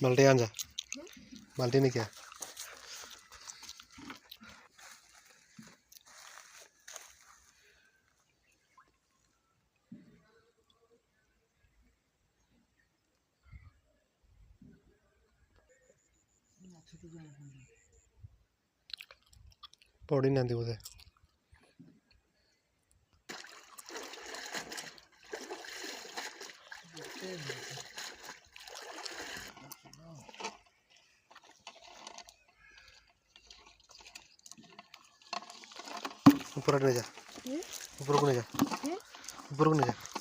बाल्टी आन जा, बाल्टी नहीं क्या पौड़ी नहीं आती बोले ऊपर नहीं जा, ऊपर को नहीं जा, ऊपर को नहीं जा।